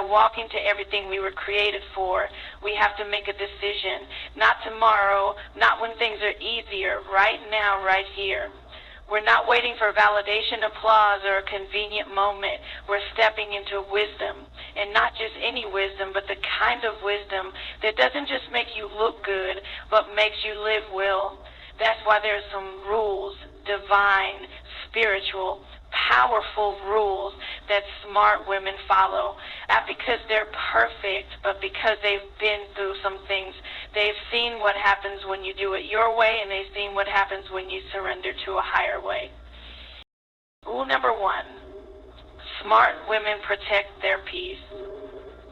walk into everything we were created for, we have to make a decision. Not tomorrow, not when things are easier, right now, right here. We're not waiting for validation, applause, or a convenient moment. We're stepping into wisdom. And not just any wisdom, but the kind of wisdom that doesn't just make you look good, but makes you live well. That's why there's some rules, divine, spiritual, powerful rules that smart women follow. Not because they're perfect, but because they've been through some things. They've seen what happens when you do it your way, and they've seen what happens when you surrender to a higher way. Rule number 1, smart women protect their peace.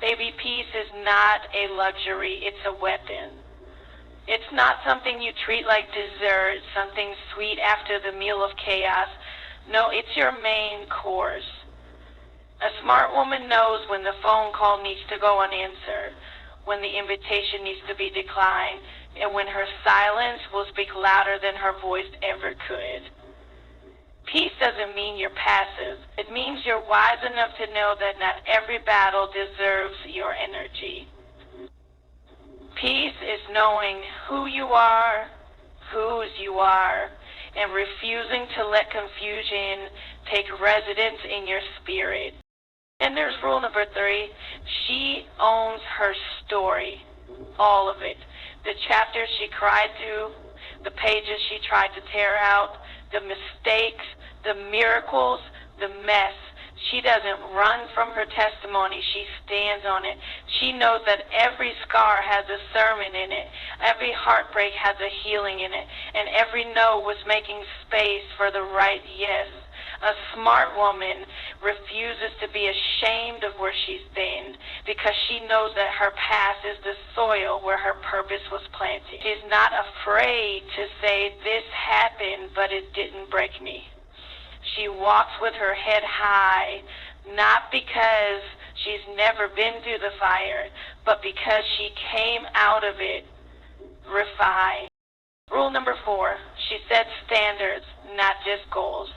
Baby, peace is not a luxury, it's a weapon. It's not something you treat like dessert, something sweet after the meal of chaos. No, it's your main course. A smart woman knows when the phone call needs to go unanswered, when the invitation needs to be declined, and when her silence will speak louder than her voice ever could. Peace doesn't mean you're passive. It means you're wise enough to know that not every battle deserves your energy. Peace is knowing who you are, whose you are, and refusing to let confusion take residence in your spirit. And there's rule number 3. She owns her story, all of it. The chapters she cried through, the pages she tried to tear out, the mistakes, the miracles, the mess. She doesn't run from her testimony. She stands on it. She knows that every scar has a sermon in it. Every heartbreak has a healing in it. And every no was making space for the right yes. A smart woman refuses to be ashamed of where she's been because she knows that her past is the soil where her purpose was planted. She's not afraid to say, this happened, but it didn't break me. She walks with her head high, not because she's never been through the fire, but because she came out of it refined. Rule number 4, she sets standards, not just goals.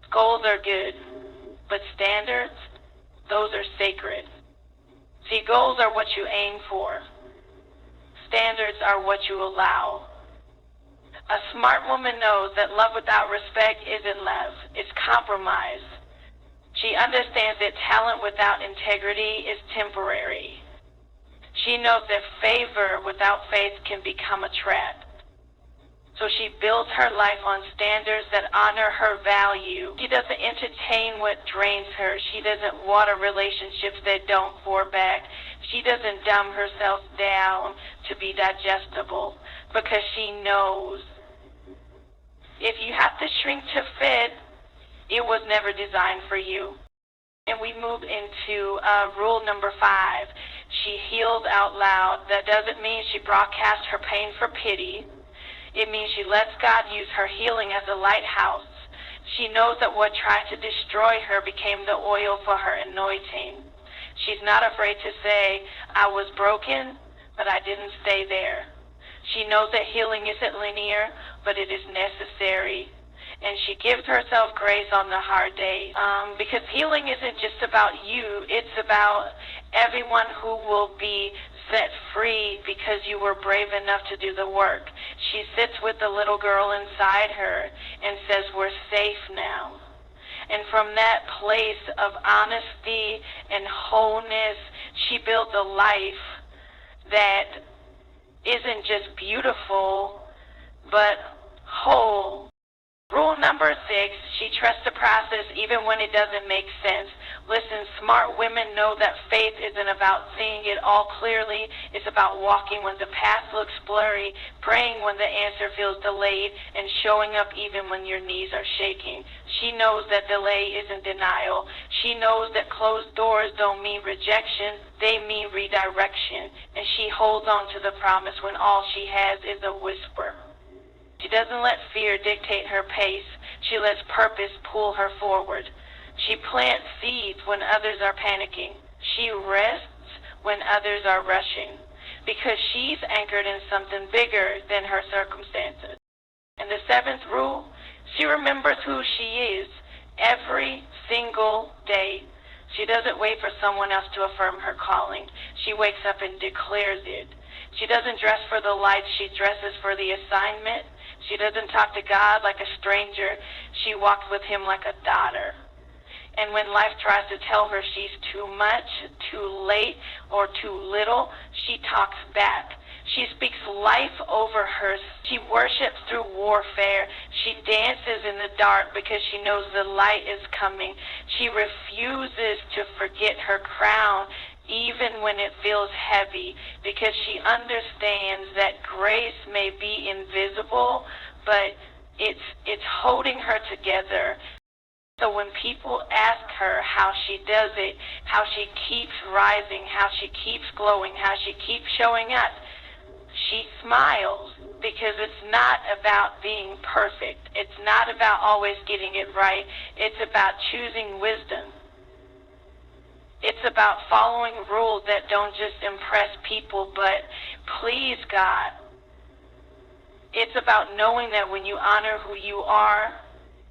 Goals are good, but standards, those are sacred. See, goals are what you aim for. Standards are what you allow. A smart woman knows that love without respect isn't love, it's compromise. She understands that talent without integrity is temporary. She knows that favor without faith can become a trap. So she builds her life on standards that honor her value. She doesn't entertain what drains her. She doesn't water relationships that don't pour back. She doesn't dumb herself down to be digestible because she knows if you have to shrink to fit, it was never designed for you. And we move into rule number 5. She heals out loud. That doesn't mean she broadcasts her pain for pity. It means she lets God use her healing as a lighthouse. She knows that what tried to destroy her became the oil for her anointing. She's not afraid to say, I was broken, but I didn't stay there. She knows that healing isn't linear, but it is necessary. And she gives herself grace on the hard days. Because healing isn't just about you, it's about everyone who will be set free because you were brave enough to do the work. She sits with the little girl inside her and says, we're safe now. And from that place of honesty and wholeness, she builds a life that isn't just beautiful, but whole. Rule number 6, she trusts the process even when it doesn't make sense. Listen, smart women know that faith isn't about seeing it all clearly. It's about walking when the path looks blurry, praying when the answer feels delayed, and showing up even when your knees are shaking. She knows that delay isn't denial. She knows that closed doors don't mean rejection. They mean redirection. And she holds on to the promise when all she has is a whisper. She doesn't let fear dictate her pace. She lets purpose pull her forward. She plants seeds when others are panicking. She rests when others are rushing because she's anchored in something bigger than her circumstances. And the 7th rule, she remembers who she is every single day. She doesn't wait for someone else to affirm her calling. She wakes up and declares it. She doesn't dress for the lights. She dresses for the assignment. She doesn't talk to God like a stranger. She walks with him like a daughter. And when life tries to tell her she's too much, too late, or too little, she talks back. She speaks life over her. She worships through warfare. She dances in the dark because she knows the light is coming. She refuses to forget her crown even when it feels heavy, because she understands that grace may be invisible, but it's holding her together. So when people ask her how she does it, how she keeps rising, how she keeps glowing, how she keeps showing up, she smiles, because it's not about being perfect. It's not about always getting it right. It's about choosing wisdom. It's about following rules that don't just impress people, but please God. It's about knowing that when you honor who you are,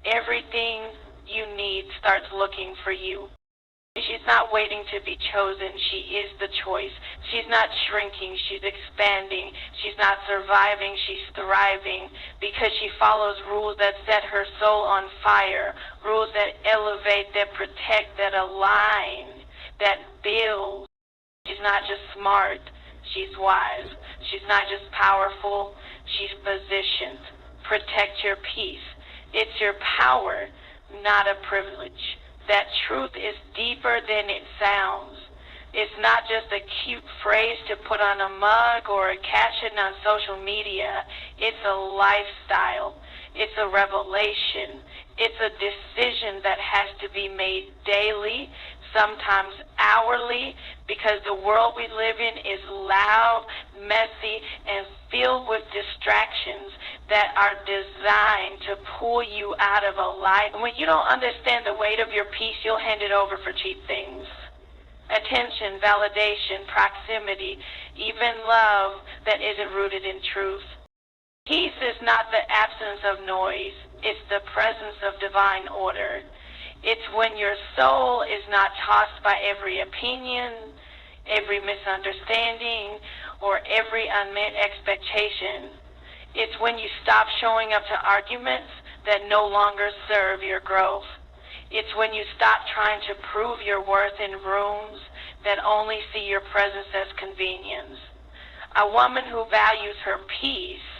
everything you need starts looking for you. She's not waiting to be chosen. She is the choice. She's not shrinking. She's expanding. She's not surviving. She's thriving, because she follows rules that set her soul on fire, rules that elevate, that protect, that align, that build. She's not just smart. She's wise. She's not just powerful. She's positioned. Protect your peace. It's your power, not a privilege. That truth is deeper than it sounds. It's not just a cute phrase to put on a mug or a caption on social media. It's a lifestyle. It's a revelation. It's a decision that has to be made daily, sometimes hourly, because the world we live in is loud, messy, and filled with distractions that are designed to pull you out of a life. And when you don't understand the weight of your peace, you'll hand it over for cheap things. Attention, validation, proximity, even love that isn't rooted in truth. Peace is not the absence of noise. It's the presence of divine order. It's when your soul is not tossed by every opinion, every misunderstanding, or every unmet expectation. It's when you stop showing up to arguments that no longer serve your growth. It's when you stop trying to prove your worth in rooms that only see your presence as convenience. A woman who values her peace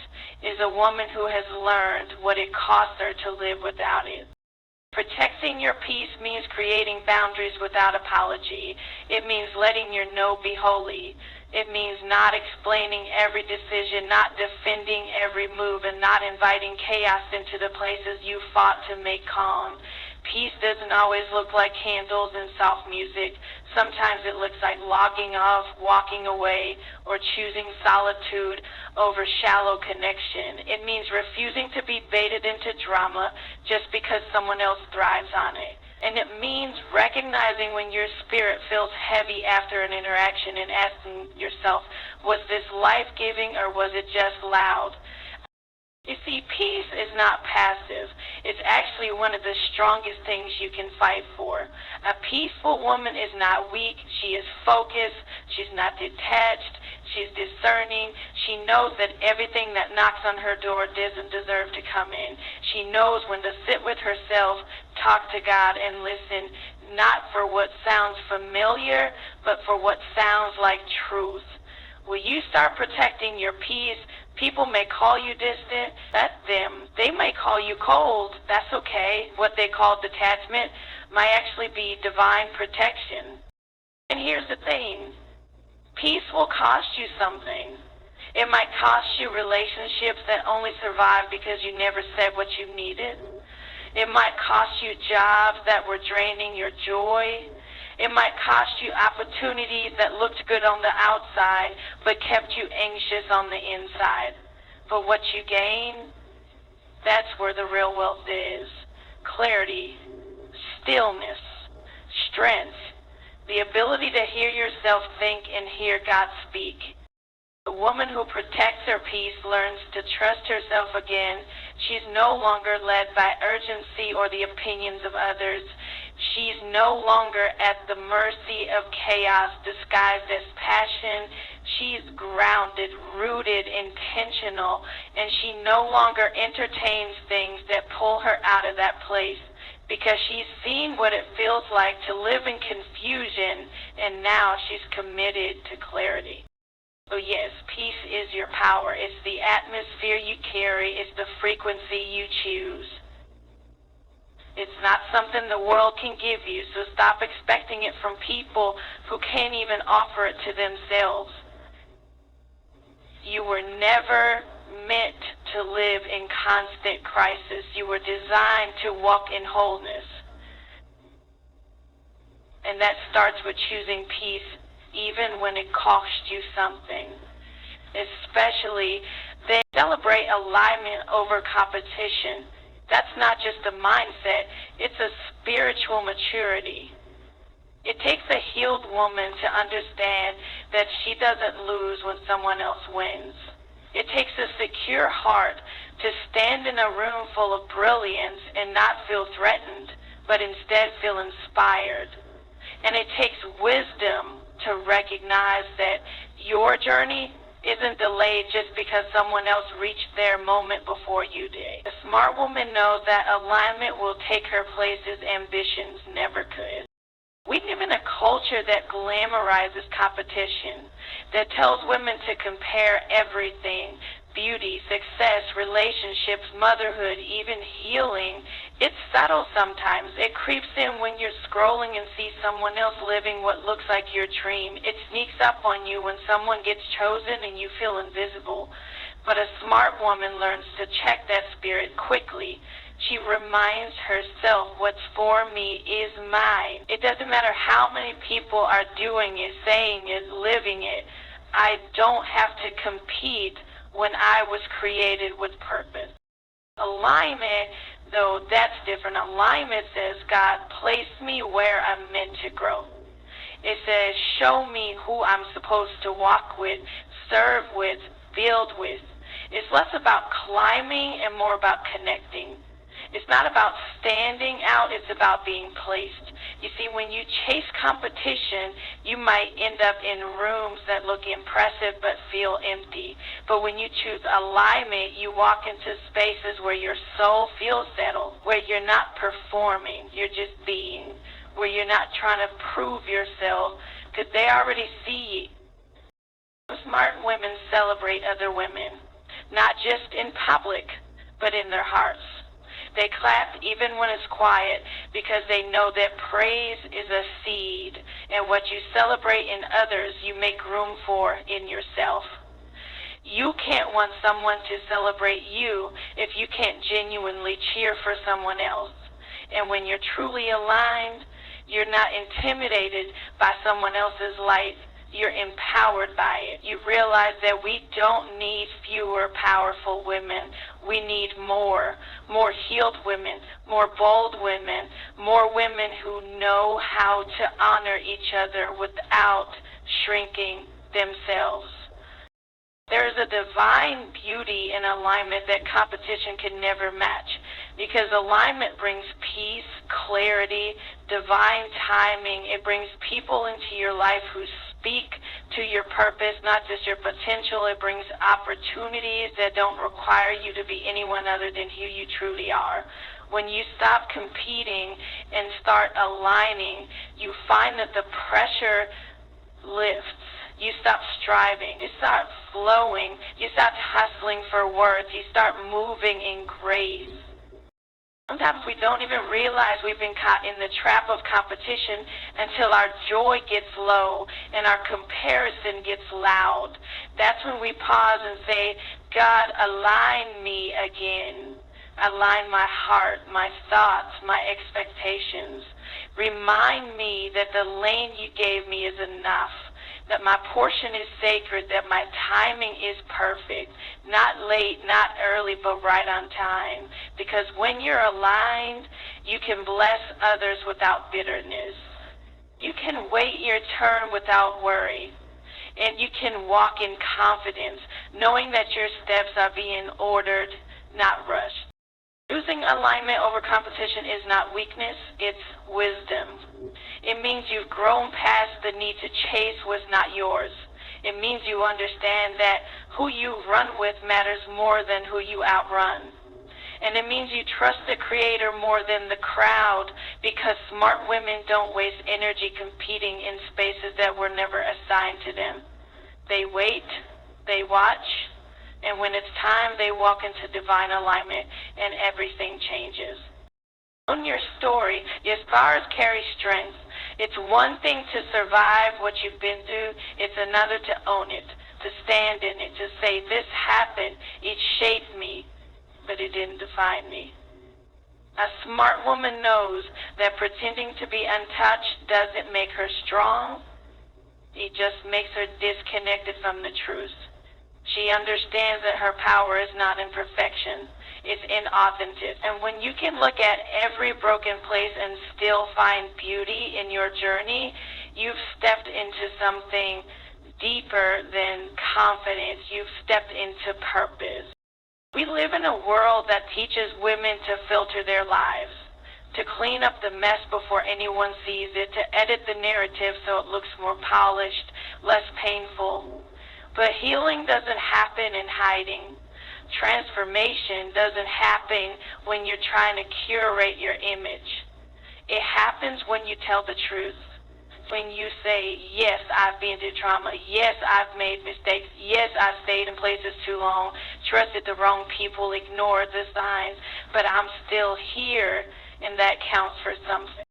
is a woman who has learned what it costs her to live without it. Protecting your peace means creating boundaries without apology. It means letting your no be holy. It means not explaining every decision, not defending every move, and not inviting chaos into the places you fought to make calm. Peace doesn't always look like candles and soft music. Sometimes it looks like logging off, walking away, or choosing solitude over shallow connection. It means refusing to be baited into drama just because someone else thrives on it. And it means recognizing when your spirit feels heavy after an interaction and asking yourself, was this life-giving or was it just loud? You see, peace is not passive. It's actually one of the strongest things you can fight for. A peaceful woman is not weak. She is focused. She's not detached. She's discerning. She knows that everything that knocks on her door doesn't deserve to come in. She knows when to sit with herself, talk to God, and listen, not for what sounds familiar, but for what sounds like truth. Will you start protecting your peace? People may call you distant. That's them. They may call you cold. That's okay. What they call detachment might actually be divine protection. And here's the thing. Peace will cost you something. It might cost you relationships that only survive because you never said what you needed. It might cost you jobs that were draining your joy. It might cost you opportunities that looked good on the outside but kept you anxious on the inside. But what you gain, that's where the real wealth is. Clarity, stillness, strength, the ability to hear yourself think and hear God speak. The woman who protects her peace learns to trust herself again. She's no longer led by urgency or the opinions of others. She's no longer at the mercy of chaos disguised as passion. She's grounded, rooted, intentional, and she no longer entertains things that pull her out of that place, because she's seen what it feels like to live in confusion, and now she's committed to clarity. So yes, peace is your power. It's the atmosphere you carry. It's the frequency you choose. It's not something the world can give you, so stop expecting it from people who can't even offer it to themselves. You were never meant to live in constant crisis. You were designed to walk in wholeness. And that starts with choosing peace, even when it costs you something. Especially, they celebrate alignment over competition. That's not just a mindset, it's a spiritual maturity. It takes a healed woman to understand that she doesn't lose when someone else wins. It takes a secure heart to stand in a room full of brilliance and not feel threatened, but instead feel inspired. And it takes wisdom to recognize that your journey isn't delayed just because someone else reached their moment before you did. A smart woman knows that alignment will take her places ambitions never could. We live in a culture that glamorizes competition, that tells women to compare everything: beauty, success, relationships, motherhood, even healing. It's subtle sometimes. It creeps in when you're scrolling and see someone else living what looks like your dream. It sneaks up on you when someone gets chosen and you feel invisible. But a smart woman learns to check that spirit quickly. She reminds herself, what's for me is mine. It doesn't matter how many people are doing it, saying it, living it. I don't have to compete when I was created with purpose. Alignment, though, that's different. Alignment says, God, place me where I'm meant to grow. It says, show me who I'm supposed to walk with, serve with, build with. It's less about climbing and more about connecting. It's not about standing out, it's about being placed. You see, when you chase competition, you might end up in rooms that look impressive but feel empty. But when you choose alignment, you walk into spaces where your soul feels settled, where you're not performing, you're just being, where you're not trying to prove yourself, because they already see you. Smart women celebrate other women, not just in public, but in their hearts. They clap even when it's quiet, because they know that praise is a seed, and what you celebrate in others, you make room for in yourself. You can't want someone to celebrate you if you can't genuinely cheer for someone else. And when you're truly aligned, you're not intimidated by someone else's light. You're empowered by it. You realize that we don't need fewer powerful women. We need more healed women, more bold women, more women who know how to honor each other without shrinking themselves. There is a divine beauty in alignment that competition can never match, because alignment brings peace, clarity, divine timing. It brings people into your life who speak to your purpose, not just your potential. It brings opportunities that don't require you to be anyone other than who you truly are. When you stop competing and start aligning, you find that the pressure lifts. You stop striving. You start flowing. You stop hustling for worth. You start moving in grace. Sometimes we don't even realize we've been caught in the trap of competition until our joy gets low and our comparison gets loud. That's when we pause and say, God, align me again. Align my heart, my thoughts, my expectations. Remind me that the lane you gave me is enough, that my portion is sacred, that my timing is perfect, not late, not early, but right on time. Because when you're aligned, you can bless others without bitterness. You can wait your turn without worry. And you can walk in confidence, knowing that your steps are being ordered, not rushed. Choosing alignment over competition is not weakness, it's wisdom. It means you've grown past the need to chase what's not yours. It means you understand that who you run with matters more than who you outrun. And it means you trust the creator more than the crowd, because smart women don't waste energy competing in spaces that were never assigned to them. They wait, they watch, and when it's time, they walk into divine alignment and everything changes. Own your story. Your scars carry strength. It's one thing to survive what you've been through. It's another to own it, to stand in it, to say, this happened. It shaped me, but it didn't define me. A smart woman knows that pretending to be untouched doesn't make her strong. It just makes her disconnected from the truth. She understands that her power is not in perfection. It's inauthentic. And when you can look at every broken place and still find beauty in your journey, you've stepped into something deeper than confidence. You've stepped into purpose. We live in a world that teaches women to filter their lives, to clean up the mess before anyone sees it, to edit the narrative so it looks more polished, less painful. But healing doesn't happen in hiding. Transformation doesn't happen when you're trying to curate your image. It happens when you tell the truth. When you say, yes, I've been through trauma. Yes, I've made mistakes. Yes, I've stayed in places too long, trusted the wrong people, ignored the signs, but I'm still here, and that counts for something.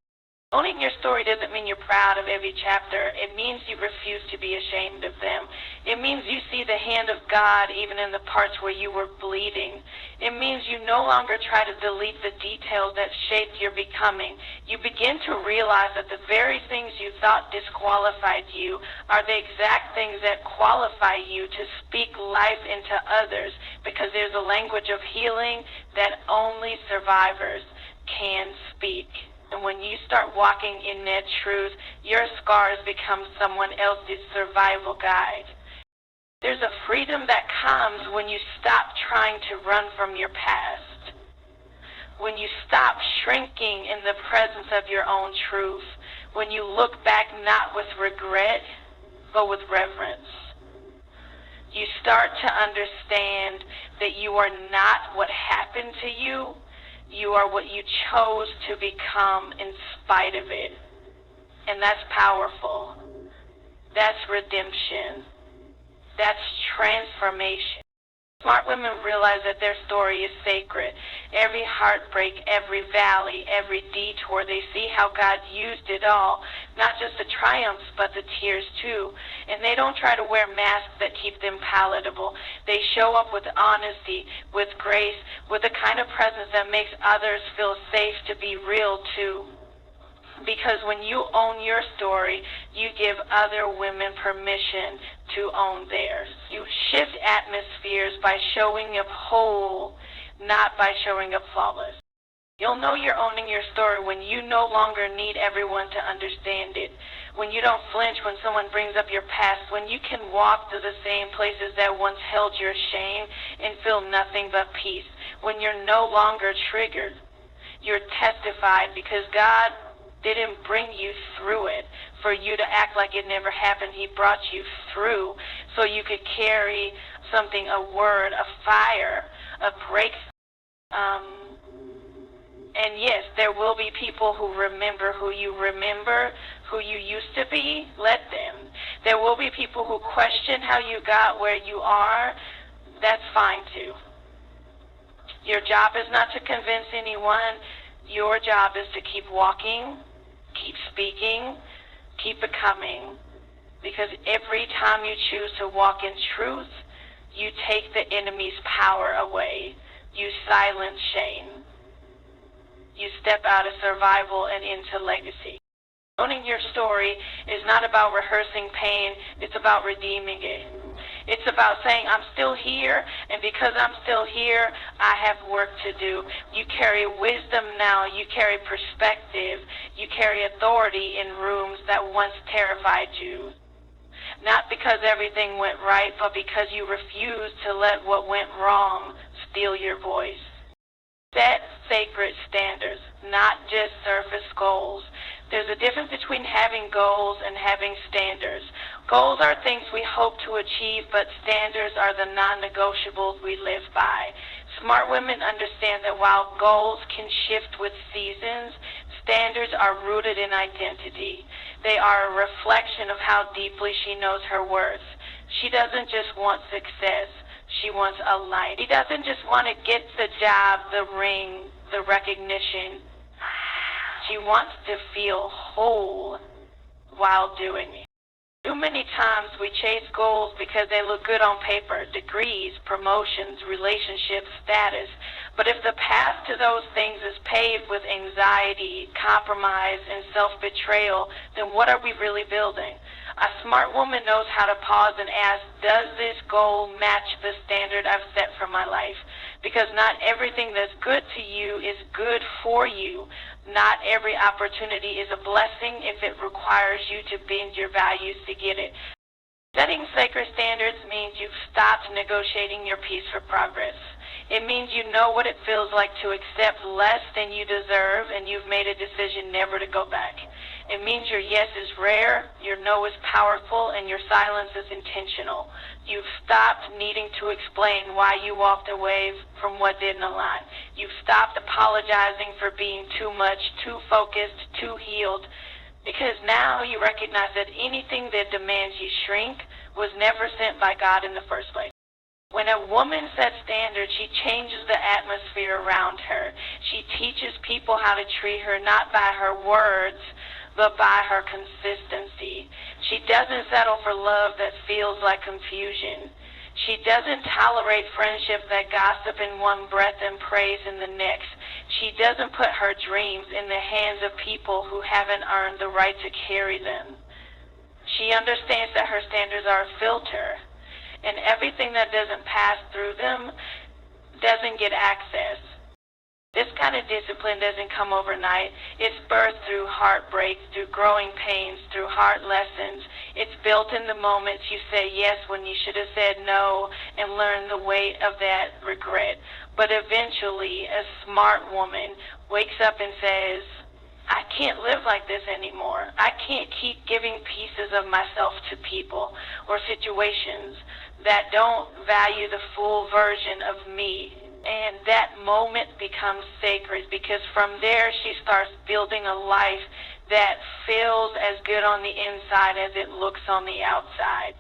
Owning your story doesn't mean you're proud of every chapter. It means you refuse to be ashamed of them. It means you see the hand of God even in the parts where you were bleeding. It means you no longer try to delete the details that shaped your becoming. You begin to realize that the very things you thought disqualified you are the exact things that qualify you to speak life into others, because there's a language of healing that only survivors can speak. And when you start walking in that truth, your scars become someone else's survival guide. There's a freedom that comes when you stop trying to run from your past. When you stop shrinking in the presence of your own truth. When you look back not with regret, but with reverence. You start to understand that you are not what happened to you. You are what you chose to become in spite of it. And that's powerful. That's redemption. That's transformation. Smart women realize that their story is sacred. Every heartbreak, every valley, every detour, they see how God used it all. Not just the triumphs, but the tears too. And they don't try to wear masks that keep them palatable. They show up with honesty, with grace, with the kind of presence that makes others feel safe to be real too. Because when you own your story, you give other women permission to own theirs. You shift atmospheres by showing up whole, not by showing up flawless. You'll know you're owning your story when you no longer need everyone to understand it. When you don't flinch when someone brings up your past. When you can walk through the same places that once held your shame and feel nothing but peace. When you're no longer triggered. You're testified because God didn't bring you through it for you to act like it never happened. He brought you through so you could carry something, a word, a fire, a breakthrough. And yes, there will be people who remember who you used to be. Let them. There will be people who question how you got where you are. That's fine too. Your job is not to convince anyone. Your job is to keep walking, keep speaking, keep becoming. Because every time you choose to walk in truth, you take the enemy's power away. You silence shame. You step out of survival and into legacy. Owning your story is not about rehearsing pain, it's about redeeming it. It's about saying, I'm still here, and because I'm still here, I have work to do. You carry wisdom now, you carry perspective, you carry authority in rooms that once terrified you. Not because everything went right, but because you refused to let what went wrong steal your voice. Set sacred standards, not just surface goals. There's a difference between having goals and having standards. Goals are things we hope to achieve, but standards are the non-negotiables we live by. Smart women understand that while goals can shift with seasons, standards are rooted in identity. They are a reflection of how deeply she knows her worth. She doesn't just want success. She wants a life. She doesn't just want to get the job, the ring, the recognition. She wants to feel whole while doing it. Too many times we chase goals because they look good on paper, degrees, promotions, relationships, status. But if the path to those things is paved with anxiety, compromise, and self-betrayal, then what are we really building? A smart woman knows how to pause and ask, does this goal match the standard I've set for my life? Because not everything that's good to you is good for you. Not every opportunity is a blessing if it requires you to bend your values to get it. Setting sacred standards means you've stopped negotiating your peace for progress. It means you know what it feels like to accept less than you deserve, and you've made a decision never to go back. It means your yes is rare, your no is powerful, and your silence is intentional. You've stopped needing to explain why you walked away from what didn't align. You've stopped apologizing for being too much, too focused, too healed, because now you recognize that anything that demands you shrink was never sent by God in the first place. When a woman sets standards, she changes the atmosphere around her. She teaches people how to treat her not by her words, but by her consistency. She doesn't settle for love that feels like confusion. She doesn't tolerate friendship that gossip in one breath and praise in the next. She doesn't put her dreams in the hands of people who haven't earned the right to carry them. She understands that her standards are a filter, and everything that doesn't pass through them doesn't get access. This kind of discipline doesn't come overnight. It's birthed through heartbreak, through growing pains, through hard lessons. It's built in the moments you say yes when you should have said no, and learn the weight of that regret. But eventually, a smart woman wakes up and says, I can't live like this anymore. I can't keep giving pieces of myself to people or situations that don't value the full version of me. And that moment becomes sacred, because from there she starts building a life that feels as good on the inside as it looks on the outside.